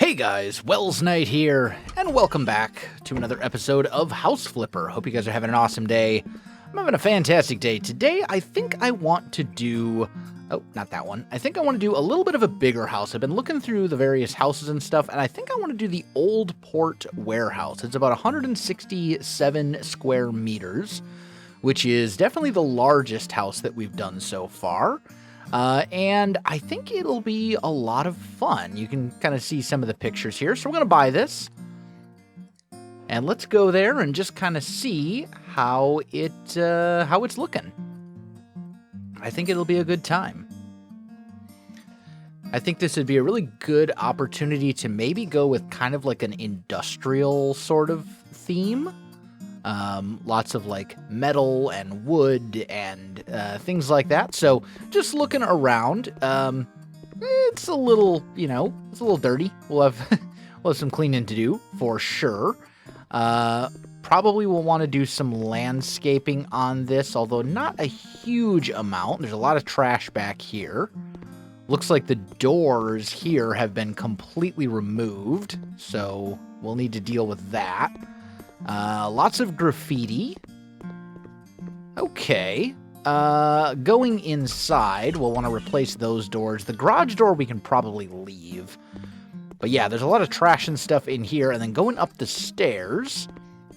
Hey guys, Welsknight here, and welcome back to another episode of House Flipper. Hope you guys are having an awesome day. I'm having a fantastic day. Today, I think I want to do... Oh, not that one. I think I want to do a little bit of a bigger house. I've been looking through the various houses and stuff, and I think I want to do the Old Port Warehouse. It's about 167 square meters, which is definitely the largest house that we've done so far. And I think it'll be a lot of fun. You can kind of see some of the pictures here. So we're going to buy this. And let's go there and just kind of see how it's looking. I think it'll be a good time. I think this would be a really good opportunity to maybe go with kind of like an industrial sort of theme. Lots of like metal and wood and things like that. So just looking around, it's a little, it's a little dirty. We'll have some cleaning to do for sure. Probably will want to do some landscaping on this, although not a huge amount. There's a lot of trash back here. Looks like the doors here have been completely removed, so we'll need to deal with that. Lots of graffiti. Okay. Going inside, we'll want to replace those doors. The garage door we can probably leave. But yeah, there's a lot of trash and stuff in here. And then going up the stairs,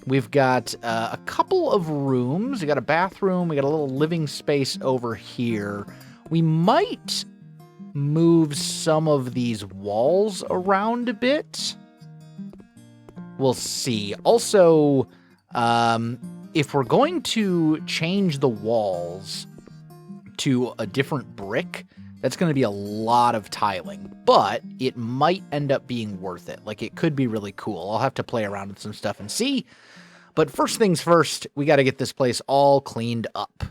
we've got a couple of rooms. We got a bathroom. We got a little living space over here. We might move some of these walls around a bit. We'll see. Also, if we're going to change the walls to a different brick, that's going to be a lot of tiling, but it might end up being worth it. Like, it could be really cool. I'll have to play around with some stuff and see. But first things first, we got to get this place all cleaned up.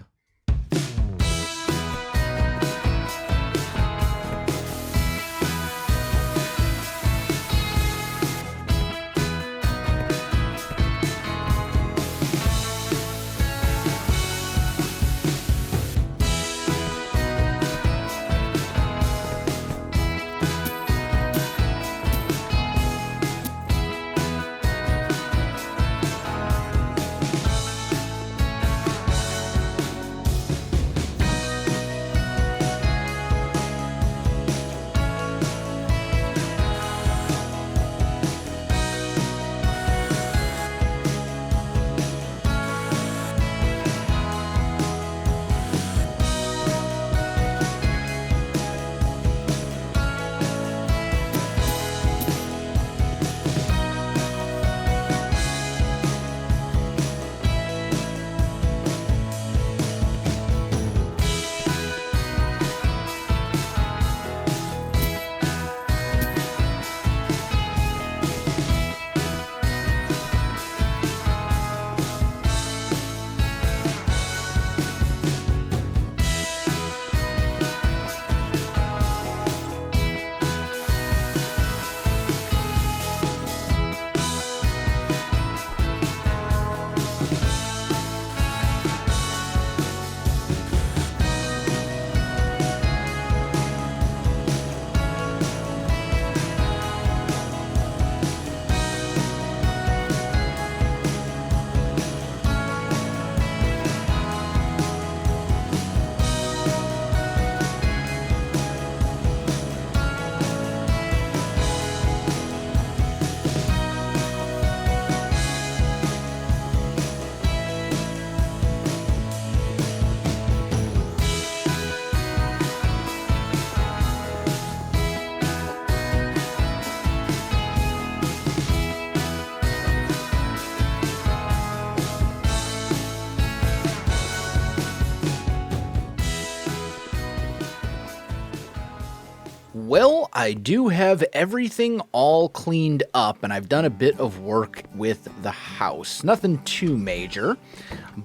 Well, I do have everything all cleaned up, and I've done a bit of work with the house. Nothing too major,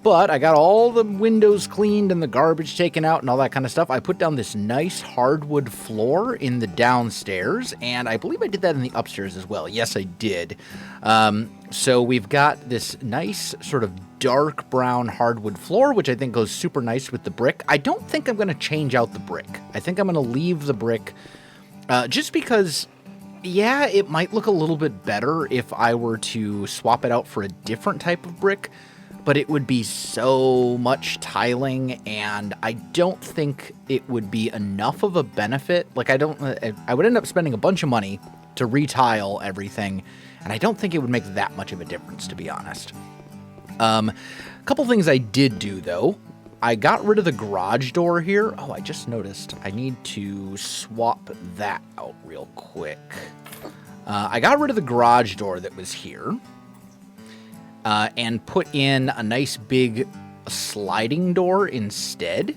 but I got all the windows cleaned and the garbage taken out and all that kind of stuff. I put down this nice hardwood floor in the downstairs, and I believe I did that in the upstairs as well. Yes, I did. So we've got this nice sort of dark brown hardwood floor, which I think goes super nice with the brick. I don't think I'm going to change out the brick. I think I'm going to leave the brick just because Yeah, it might look a little bit better if I were to swap it out for a different type of brick, but it would be so much tiling, and I don't think it would be enough of a benefit. Like, I would end up spending a bunch of money to retile everything, and I don't think it would make that much of a difference, to be honest. A couple things I did do, though. I got rid of the garage door here. Oh, I just noticed I need to swap that out real quick. I got rid of the garage door that was here and put in a nice big sliding door instead,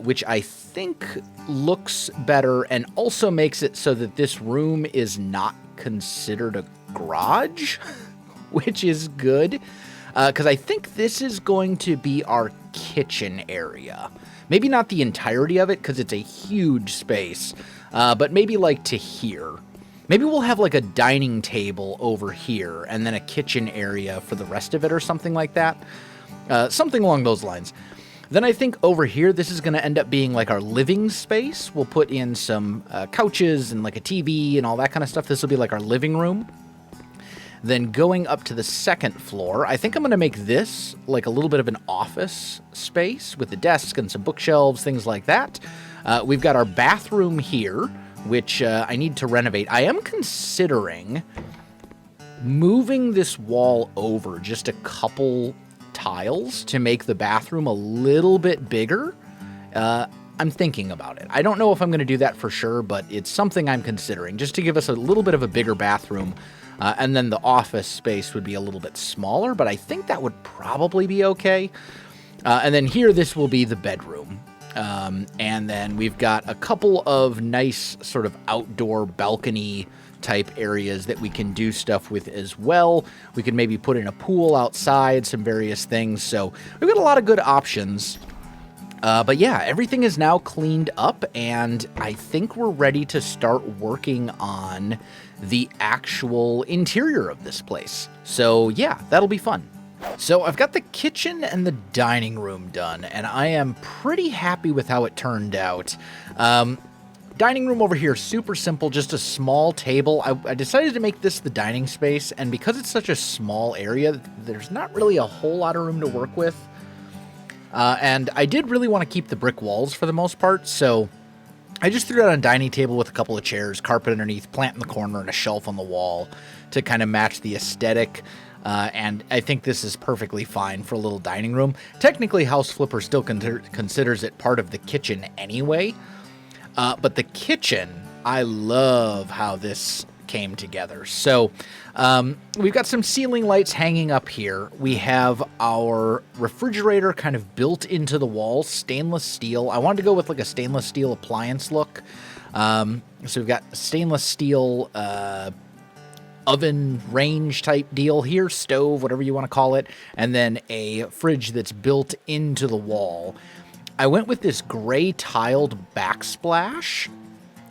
which I think looks better and also makes it so that this room is not considered a garage, which is good. Because I think this is going to be our kitchen area. Maybe not the entirety of it, because it's a huge space, but maybe like to here. Maybe we'll have like a dining table over here, and then a kitchen area for the rest of it or something like that. Something along those lines. Then I think over here, this is going to end up being like our living space. We'll put in some couches and like a TV and all that kind of stuff. This will be like our living room. Then going up to the second floor, I think I'm going to make this like a little bit of an office space with a desk and some bookshelves, things like that. We've got our bathroom here, which I need to renovate. I am considering moving this wall over just a couple tiles to make the bathroom a little bit bigger. I'm thinking about it. I don't know if I'm going to do that for sure, but it's something I'm considering just to give us a little bit of a bigger bathroom. And then the office space would be a little bit smaller, but I think that would probably be okay. And then here, this will be the bedroom. And then we've got a couple of nice sort of outdoor balcony type areas that we can do stuff with as well. We could maybe put in a pool outside, some various things. So we've got a lot of good options. But yeah, everything is now cleaned up, and I think we're ready to start working on the actual interior of this place. So yeah, that'll be fun. So I've got the kitchen and the dining room done, and I am pretty happy with how it turned out. Dining room over here, super simple, just a small table. I decided to make this the dining space, and because it's such a small area, there's not really a whole lot of room to work with. And I did really want to keep the brick walls for the most part, so I just threw it on a dining table with a couple of chairs, carpet underneath, plant in the corner, and a shelf on the wall to kind of match the aesthetic. And I think this is perfectly fine for a little dining room. Technically, House Flipper still considers it part of the kitchen anyway. But the kitchen, I love how this came together. So we've got some ceiling lights hanging up here. We have our refrigerator kind of built into the wall, stainless steel. I wanted to go with like a stainless steel appliance look. So we've got stainless steel oven range type deal here, stove, whatever you want to call it, and then a fridge that's built into the wall. I went with this gray tiled backsplash,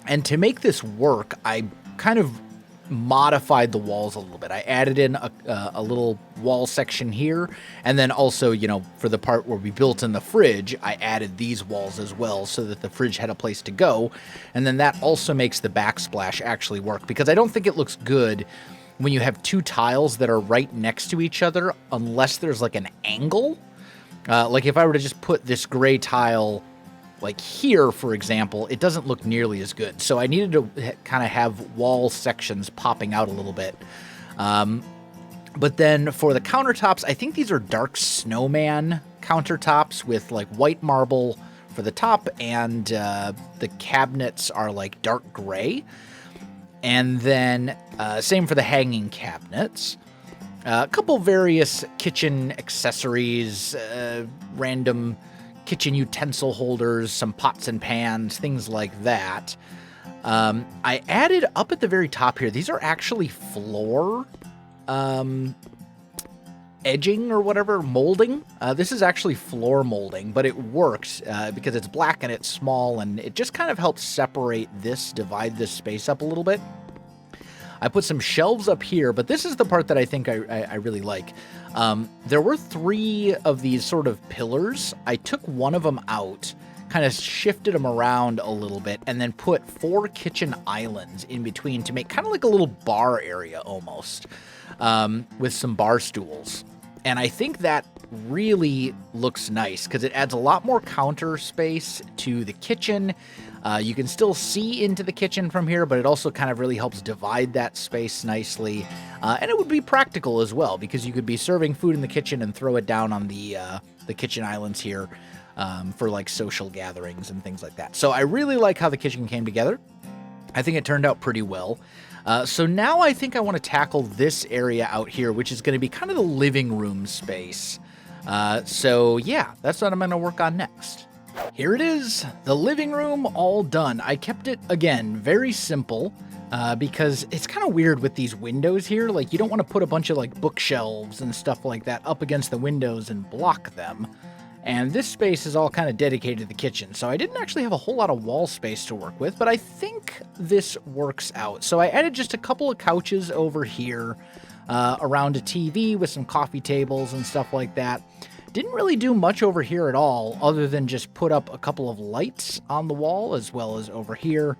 and to make this work, I kind of modified the walls a little bit. I added in a little wall section here, and then also, you know, for the part where we built in the fridge, I added these walls as well so that the fridge had a place to go, and then that also makes the backsplash actually work, because I don't think it looks good when you have two tiles that are right next to each other unless there's like an angle. Like if I were to just put this gray tile like here, for example, it doesn't look nearly as good. So I needed to kind of have wall sections popping out a little bit. But then for the countertops, I think these are dark snowman countertops with like white marble for the top, and the cabinets are like dark gray. And then same for the hanging cabinets. A couple various kitchen accessories, random kitchen utensil holders, some pots and pans, things like that. I added up at the very top here, these are actually floor edging or whatever, molding. This is actually floor molding, but it works because it's black and it's small, and it just kind of helps separate this, divide this space up a little bit. I put some shelves up here, but this is the part that I think I really like. There were 3 of these sort of pillars. I took one of them out kind of shifted them around a little bit, and then put 4 kitchen islands in between to make kind of like a little bar area almost, with some bar stools. And I think that really looks nice because it adds a lot more counter space to the kitchen. You can still see into the kitchen from here, but it also kind of really helps divide that space nicely. And it would be practical as well because you could be serving food in the kitchen and throw it down on the kitchen islands here for like social gatherings and things like that. So I really like how the kitchen came together. I think it turned out pretty well. So now I think I want to tackle this area out here, which is going to be kind of the living room space. So yeah, that's what I'm going to work on next. Here it is, the living room all done. I kept it, again, very simple because it's kind of weird with these windows here. Like, you don't want to put a bunch of like bookshelves and stuff like that up against the windows and block them. And this space is all kind of dedicated to the kitchen, so I didn't actually have a whole lot of wall space to work with, but I think this works out. So I added just a couple of couches over here around a TV with some coffee tables and stuff like that. Didn't really do much over here at all, other than just put up a couple of lights on the wall, as well as over here.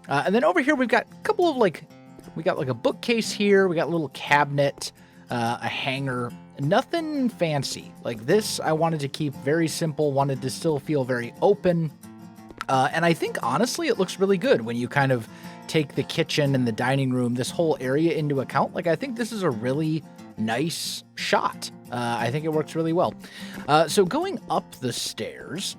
And then over here, we've got a couple of, we got like a bookcase here, we got a little cabinet, a hanger, nothing fancy. Like this, I wanted to keep very simple, wanted to still feel very open. And I think, honestly, it looks really good when you kind of take the kitchen and the dining room, this whole area into account. Like, I think this is a really nice shot. I think it works really well. So going up the stairs,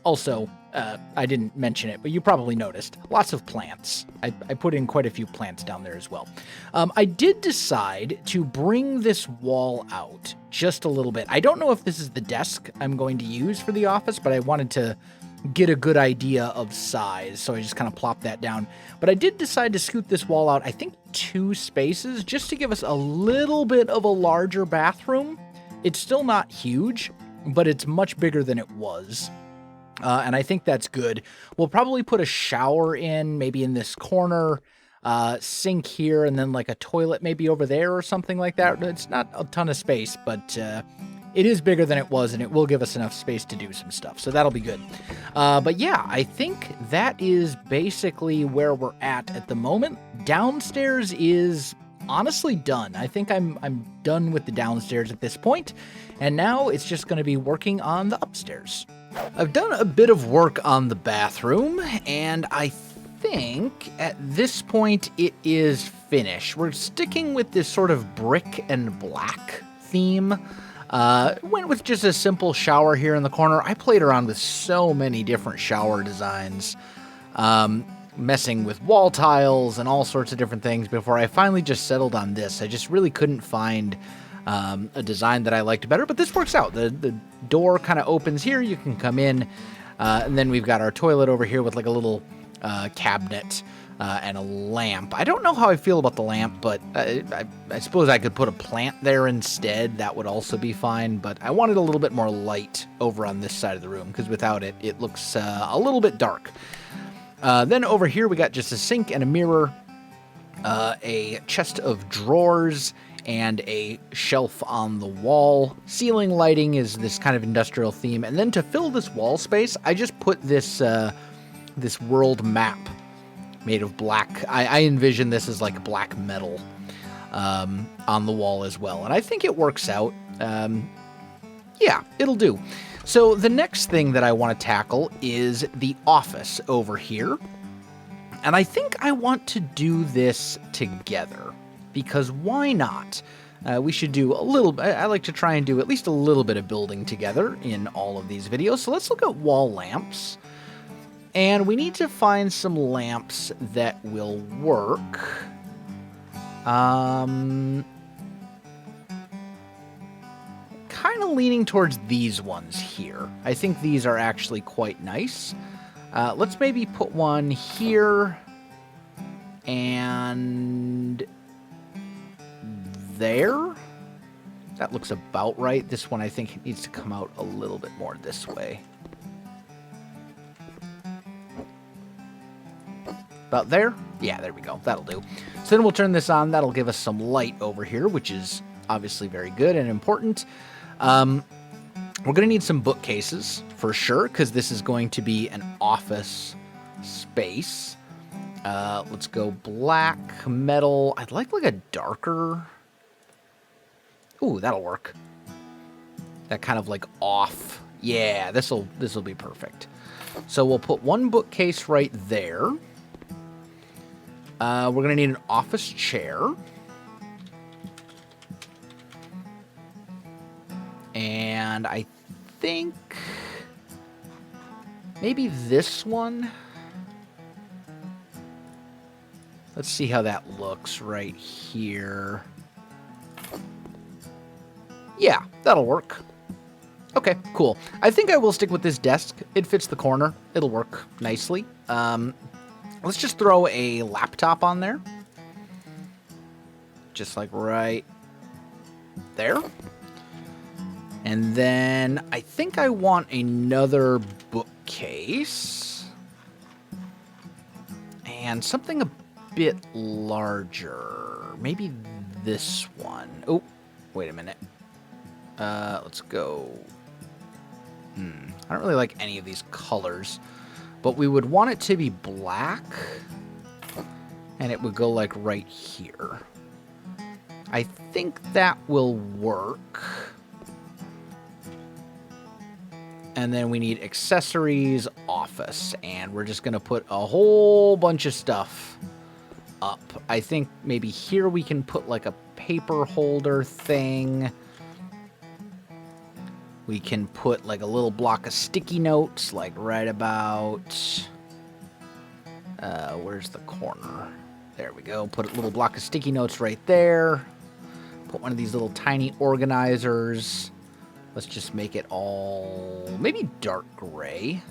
also, I didn't mention it, but you probably noticed, lots of plants. I put in quite a few plants down there as well. I did decide to bring this wall out just a little bit. I don't know if this is the desk I'm going to use for the office, but I wanted to get a good idea of size, so I just kind of plopped that down. But I did decide to scoot this wall out, I think 2 spaces, just to give us a little bit of a larger bathroom. It's still not huge, but it's much bigger than it was. And I think that's good. We'll probably put a shower in, maybe in this corner, sink here, and then like a toilet maybe over there or something like that. It's not a ton of space, but it is bigger than it was, and it will give us enough space to do some stuff, so that'll be good. But yeah, I think that is basically where we're at the moment. Downstairs is honestly done. I think I'm done with the downstairs at this point, and now it's just going to be working on the upstairs. I've done a bit of work on the bathroom, and I think at this point it is finished. We're sticking with this sort of brick and black theme. Went with just a simple shower here in the corner. I played around with so many different shower designs, messing with wall tiles and all sorts of different things before I finally just settled on this. I just really couldn't find a design that I liked better, but this works out. The door kind of opens here. You can come in, and then we've got our toilet over here with like a little cabinet and a lamp. I don't know how I feel about the lamp, but I suppose I could put a plant there instead. That would also be fine, but I wanted a little bit more light over on this side of the room because without it, it looks a little bit dark. Then over here, we got just a sink and a mirror, a chest of drawers, and a shelf on the wall. Ceiling lighting is this kind of industrial theme. And then to fill this wall space, I just put this this world map made of black. I envision this as like black metal on the wall as well. And I think it works out. Yeah, it'll do. So the next thing that I want to tackle is the office over here. And I think I want to do this together. Because why not? We should do a little, I like to try and do at least a little bit of building together in all of these videos. So let's look at wall lamps. And we need to find some lamps that will work. Kind of leaning towards these ones here. I think these are actually quite nice. Let's maybe put one here and there. That looks about right. This one I think needs to come out a little bit more this way. About there? Yeah, there we go. That'll do. So then we'll turn this on. That'll give us some light over here, which is obviously very good and important. We're going to need some bookcases for sure, because this is going to be an office space. Let's go black, metal. I'd like a darker. Ooh, that'll work. That kind of like off. Yeah, this'll be perfect. So we'll put one bookcase right there. We're going to need an office chair. And I think maybe this one. Let's see how that looks right here. Yeah, that'll work. Okay, cool. I think I will stick with this desk. It fits the corner. It'll work nicely. Let's just throw a laptop on there. Just like right there. And then I think I want another bookcase. And something a bit larger. Maybe this one. Oh, wait a minute. Let's go. I don't really like any of these colors. But we would want it to be black. And it would go like right here. I think that will work. And then we need accessories, office. And we're just going to put a whole bunch of stuff up. I think maybe here we can put like a paper holder thing. We can put like a little block of sticky notes, like right about, where's the corner? There we go. Put a little block of sticky notes right there. Put one of these little tiny organizers. Let's just make it all maybe dark gray.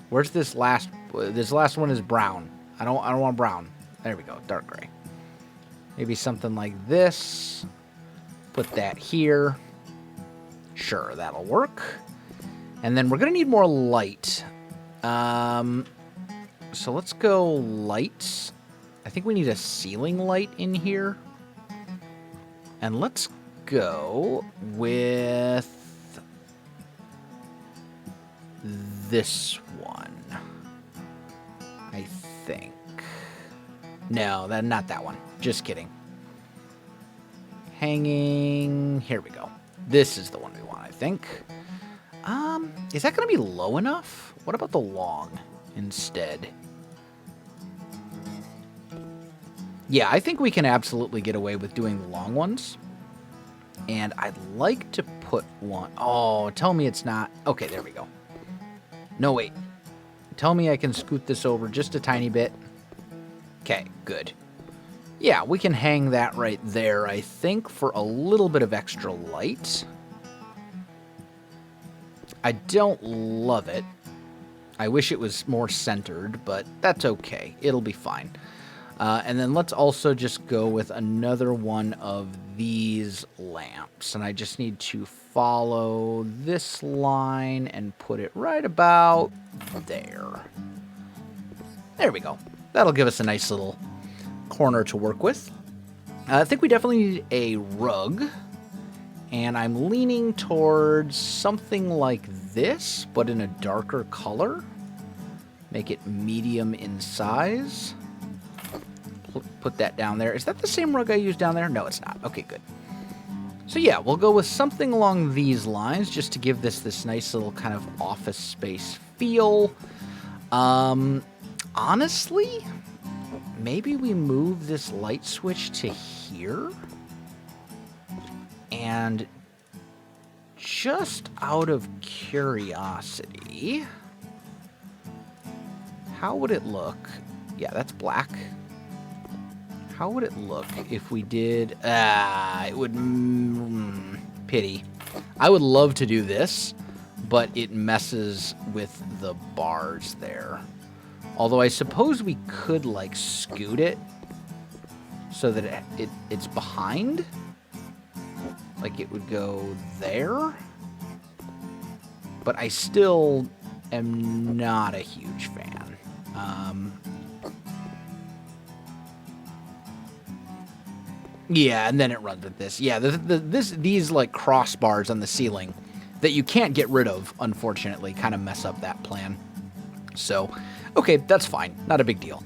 Where's this last? This last one is brown. I don't want brown. There we go. Dark gray. Maybe something like this. Put that here. Sure, that'll work. And then we're gonna need more light. So let's go lights. I think we need a ceiling light in here. And let's go with this one. I think. No, not that one. Just kidding. Hanging. Here we go. This is the one we want, I think. Is that going to be low enough? What about the long instead? Yeah, I think we can absolutely get away with doing long ones. And I'd like to put one. Oh, tell me it's not. Okay, there we go. No, wait. Tell me I can scoot this over just a tiny bit. Okay, good. Yeah, we can hang that right there, I think, for a little bit of extra light. I don't love it. I wish it was more centered, but that's okay. It'll be fine. And then let's also just go with another one of these lamps. And I just need to follow this line and put it right about there. There we go. That'll give us a nice little corner to work with. I think we definitely need a rug. And I'm leaning towards something like this, but in a darker color. Make it medium in size. Put that down there. Is that the same rug I used down there? No, it's not. Okay, good. So yeah, we'll go with something along these lines just to give this nice little kind of office space feel. Honestly, maybe we move this light switch to here. And just out of curiosity, how would it look? Yeah, that's black. How would it look if we did... it would... pity. I would love to do this, but it messes with the bars there. Although I suppose we could, like, scoot it so that it's behind. Like, it would go there. But I still am not a huge fan. Yeah, and then it runs with this. Yeah, these like crossbars on the ceiling that you can't get rid of, unfortunately, kind of mess up that plan. So, okay, that's fine. Not a big deal.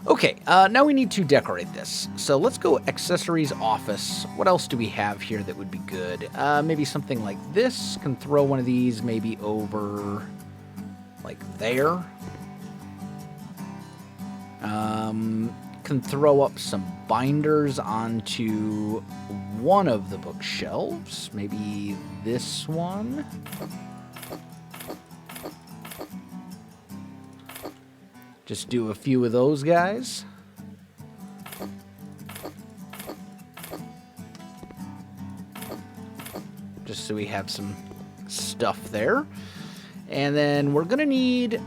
Okay, now we need to decorate this. So let's go accessories office. What else do we have here that would be good? Maybe something like this. Can throw one of these maybe over like there. Can throw up some binders onto one of the bookshelves. Maybe this one. Just do a few of those guys. Just so we have some stuff there. And then we're going to need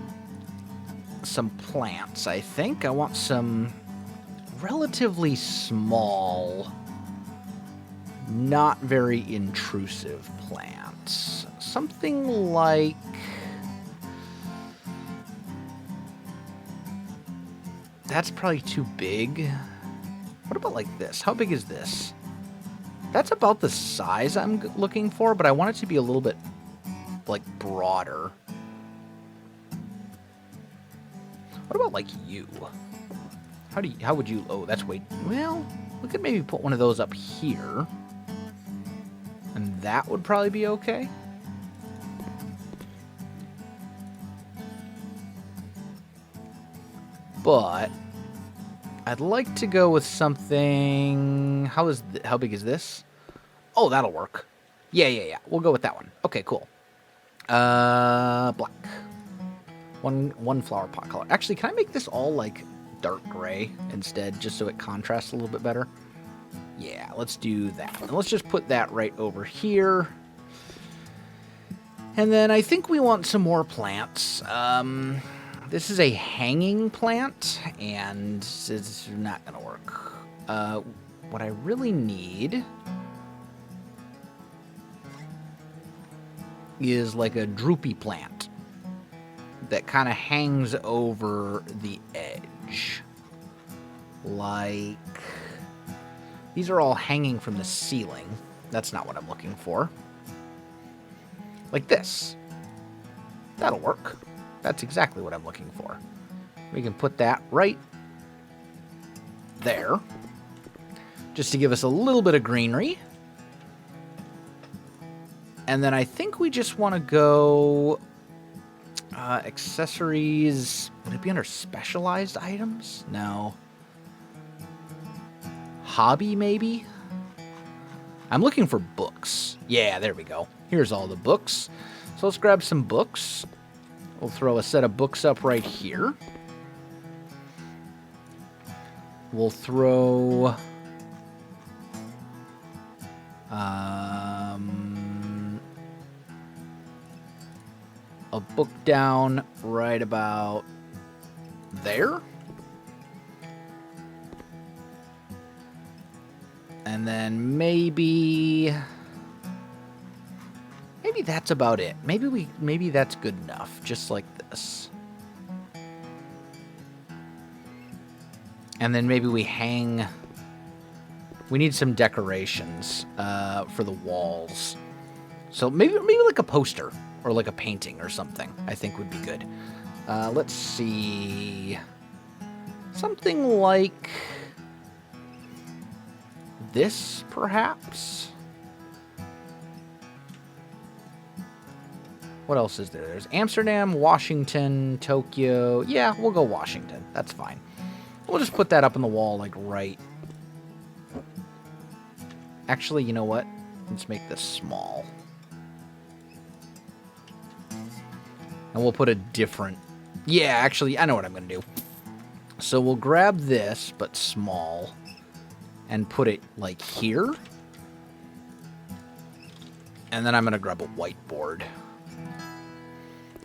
some plants, I think. I want some relatively small, not very intrusive plants. Something like... That's probably too big. What about like this? How big is this? That's about the size I'm looking for, but I want it to be a little bit, like, broader. What about, like, you? How would you... Oh, that's way... Well, we could maybe put one of those up here. And that would probably be okay. But I'd like to go with something... How big is this? Oh, that'll work. Yeah. We'll go with that one. Okay, cool. Black. One flower pot color. Actually, can I make this all, like, dark gray instead, just so it contrasts a little bit better? Yeah, let's do that. And let's just put that right over here. And then I think we want some more plants. This is a hanging plant, and it's not going to work. What I really need is like a droopy plant that kind of hangs over the edge. Like, these are all hanging from the ceiling. That's not what I'm looking for. Like this. That'll work. That's exactly what I'm looking for. We can put that right there, just to give us a little bit of greenery. And then I think we just want to go accessories. Would it be under specialized items? No. Hobby, maybe? I'm looking for books. Yeah, there we go. Here's all the books. So let's grab some books. We'll throw a set of books up right here. We'll throw... a book down right about there. And then maybe that's about it. Maybe that's good enough, just like this. And then maybe we hang... We need some decorations for the walls. So maybe like a poster or like a painting or something, I think would be good. Let's see. Something like this, perhaps? What else is there? There's Amsterdam, Washington, Tokyo. Yeah, we'll go Washington. That's fine. We'll just put that up on the wall, like, right. Actually, you know what? Let's make this small. And we'll put a different... Yeah, actually, I know what I'm going to do. So we'll grab this, but small, and put it, like, here. And then I'm going to grab a whiteboard.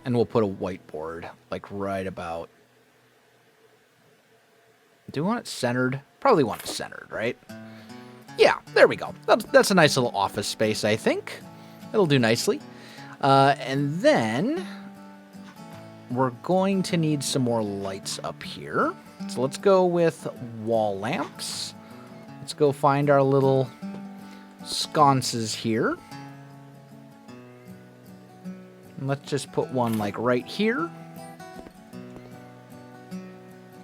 And we'll put a whiteboard, like, right about... Do we want it centered? Probably want it centered, right? Yeah, there we go. That's a nice little office space, I think. It'll do nicely. And then we're going to need some more lights up here. So let's go with wall lamps. let's go find our little sconces here. And let's just put one like right here.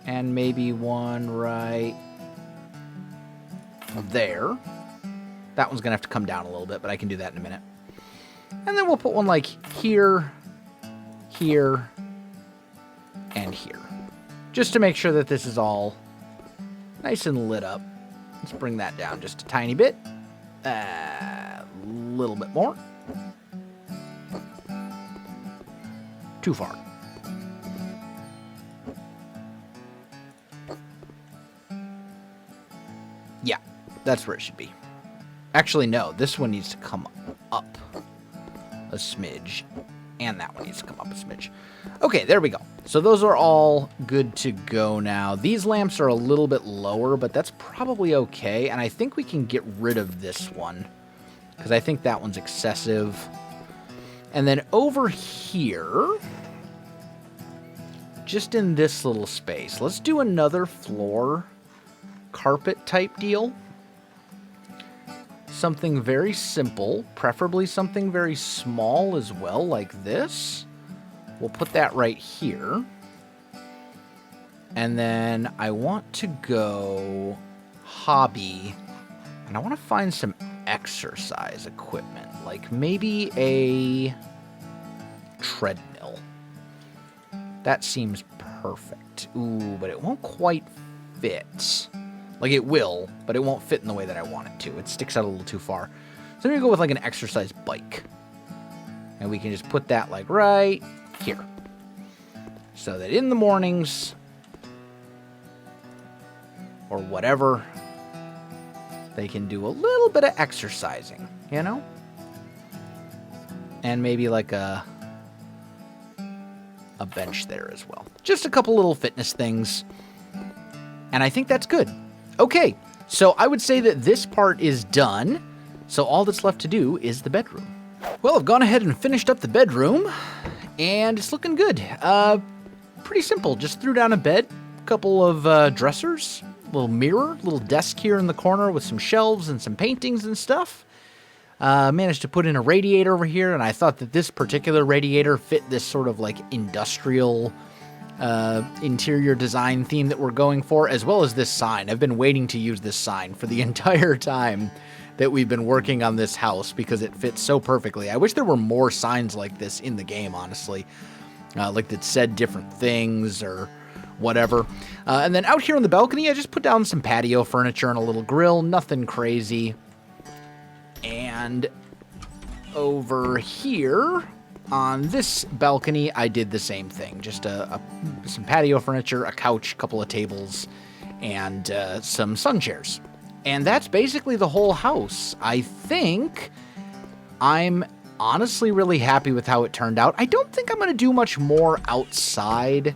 And maybe one right there. That one's going to have to come down a little bit, but I can do that in a minute. And then we'll put one like here, here, and here. Just to make sure that this is all nice and lit up. Let's bring that down just a tiny bit. A little bit more. Too far. Yeah, that's where it should be. Actually, no, this one needs to come up a smidge. And that one needs to come up a smidge. Okay, there we go. So those are all good to go now. These lamps are a little bit lower, but that's probably okay. And I think we can get rid of this one, because I think that one's excessive. And then over here, just in this little space, let's do another floor carpet type deal. Something very simple, preferably something very small as well, like this. We'll put that right here. And then I want to go hobby, and I want to find some exercise equipment, like maybe a treadmill. That seems perfect. Ooh, but it won't quite fit. Like, it will, but it won't fit in the way that I want it to. It sticks out a little too far. So I'm going to go with, like, an exercise bike. And we can just put that, like, right here. So that in the mornings, or whatever, they can do a little bit of exercising, you know? And maybe, like, a bench there as well. Just a couple little fitness things. And I think that's good. Okay, so I would say that this part is done, so all that's left to do is the bedroom. Well, I've gone ahead and finished up the bedroom, and it's looking good. Pretty simple, just threw down a bed, a couple of dressers, a little mirror, little desk here in the corner with some shelves and some paintings and stuff. Managed to put in a radiator over here, and I thought that this particular radiator fit this sort of like industrial interior design theme that we're going for, as well as this sign. I've been waiting to use this sign for the entire time that we've been working on this house because it fits so perfectly. I wish there were more signs like this in the game, honestly, like that said different things or whatever. And then out here on the balcony, I just put down some patio furniture and a little grill, nothing crazy. And over here on this balcony, I did the same thing. Just some patio furniture, a couch, a couple of tables, and some sun chairs. And that's basically the whole house. I think I'm honestly really happy with how it turned out. I don't think I'm going to do much more outside.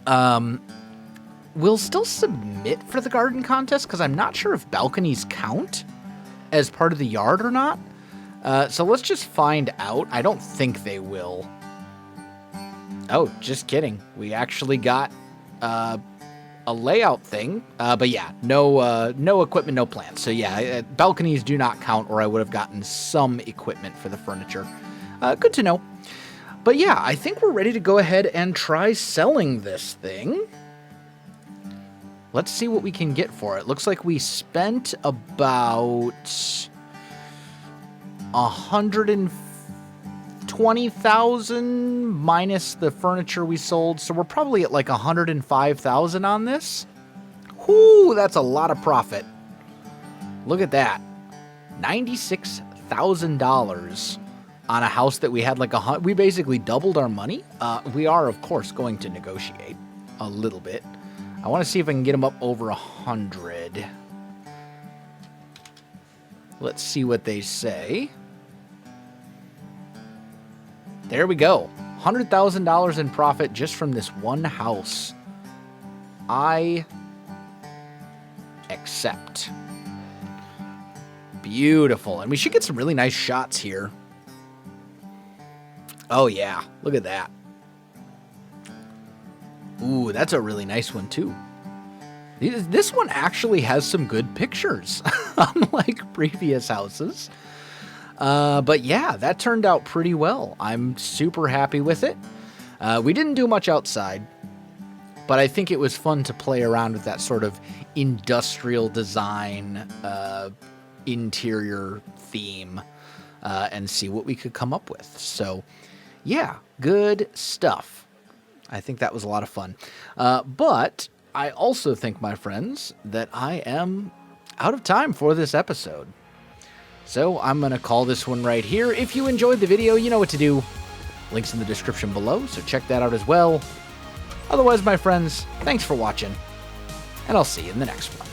We'll still submit for the garden contest because I'm not sure if balconies count as part of the yard or not. So let's just find out. I don't think they will. Oh, just kidding. We actually got a layout thing. But yeah, no equipment, no plants. So yeah, balconies do not count, or I would have gotten some equipment for the furniture. Good to know. But yeah, I think we're ready to go ahead and try selling this thing. Let's see what we can get for it. Looks like we spent about 120,000 minus the furniture we sold. So we're probably at like 105,000 on this. Whoo, that's a lot of profit. Look at that. $96,000 on a house that we had like we basically doubled our money. We are, of course, going to negotiate a little bit. I want to see if I can get them up over 100. Let's see what they say. There we go. $100,000 in profit just from this one house. I accept. Beautiful. And we should get some really nice shots here. Oh, yeah. Look at that. Ooh, that's a really nice one, too. This one actually has some good pictures, unlike previous houses. But yeah, that turned out pretty well. I'm super happy with it. We didn't do much outside, but I think it was fun to play around with that sort of industrial design interior theme and see what we could come up with. So yeah, good stuff. I think that was a lot of fun. But I also think, my friends, that I am out of time for this episode. So I'm going to call this one right here. If you enjoyed the video, you know what to do. Links in the description below, so check that out as well. Otherwise, my friends, thanks for watching, and I'll see you in the next one.